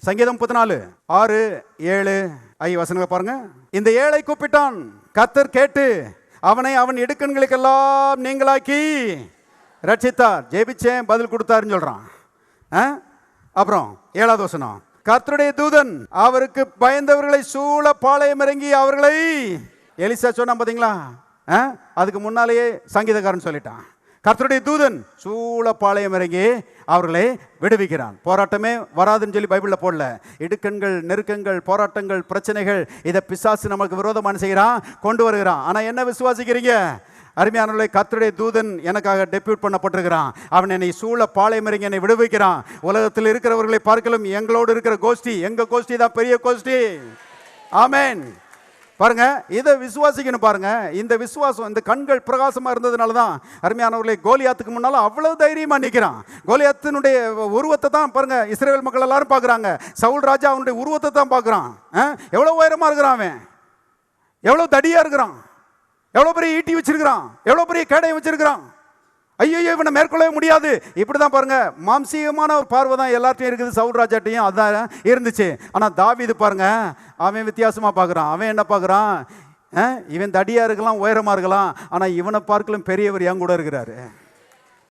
சங்கீதம் 34:6-7 வசனங்களை பாருங்க. இந்த ஏழை கூப்பிட்டான், கர்த்தர் கேட்டு அவனை அவன் இடுக்கண்களுக்கெல்லாம் நீங்களாக்கி ரட்சித்தார். ஜெபிச்சேன், பதில் கொடுத்தாருன்னு சொல்றான். அப்புறம் 7வது வசனம், கர்த்தருடைய தூதன் அவருக்கு பயந்தவர்களை சூழ பாளையம் இறங்கி அவர்களை, எலிசா சொன்னா பாத்தீங்களா, அதுக்கு முன்னாலேயே சங்கீதக்காரன் சொல்லிட்டான், கர்த்தருடைய தூதன் சூழ பாளையம் இறங்கி அவர்களை விடுவிக்கிறான். போராட்டமே வராதுன்னு சொல்லி பைபிளில் போடல. இடுக்கண்கள், நெருக்கங்கள், போராட்டங்கள், பிரச்சனைகள், இதை பிசாசு நமக்கு விரோதமான செய்கிறான், கொண்டு வருகிறான். ஆனா என்ன விசுவாசிக்கிறீங்க? அருமையானவர்களே, கர்த்தருடைய தூதன் எனக்காக டெபியூட் பண்ணப்பட்டிருக்கிறான். அவன் என்னை சூழ பாளையம் இறங்கி என்னை விடுவிக்கிறான். உலகத்தில் இருக்கிறவர்களை பார்க்கலும் எங்களோடு இருக்கிற கோஷ்டி, எங்க கோஷ்டி தான் பெரிய கோஷ்டி. ஆமென். பாருங்க, இதை விசுவாசிக்கணும். பாருங்க, இந்த விசுவாசம், இந்த கண்கள் பிரகாசமா இருந்ததுனால தான் அருமையானவர்களே கோலியாத்துக்கு முன்னால அவ்வளவு தைரியமா நிற்கிறான். கோலியாத்தினுடைய உருவத்தை தான் பாருங்க இஸ்ரவேல் மக்கள் எல்லாரும் பார்க்குறாங்க. சவுல் ராஜா அவனுடைய உருவத்தை தான் பார்க்குறான். எவ்வளவு உயரமா இருக்கிறான் அவன், எவ்வளவு தடியா இருக்கிறான், எவ்வளவு பெரிய ஈட்டி வச்சிருக்கிறான், எவ்வளவு பெரிய கேடயம் வச்சிருக்கிறான். ஐயோ இவனை மேற்கொள்ளவே முடியாது. இப்படிதான் பாருங்க, மாம்சீகமான ஒரு பார்வை தான் எல்லாத்தையும் இருக்குது. சவுல் ராஜாட்டையும் அதான் இருந்துச்சு. ஆனா தாவீது பாருங்க, அவன் வித்தியாசமா பார்க்குறான். அவன் என்ன பார்க்குறான், இவன் தடியா இருக்கலாம், உயரமா இருக்கலாம், ஆனா இவனை பார்க்கலாம் பெரியவர் என் கூட இருக்கிறாரு.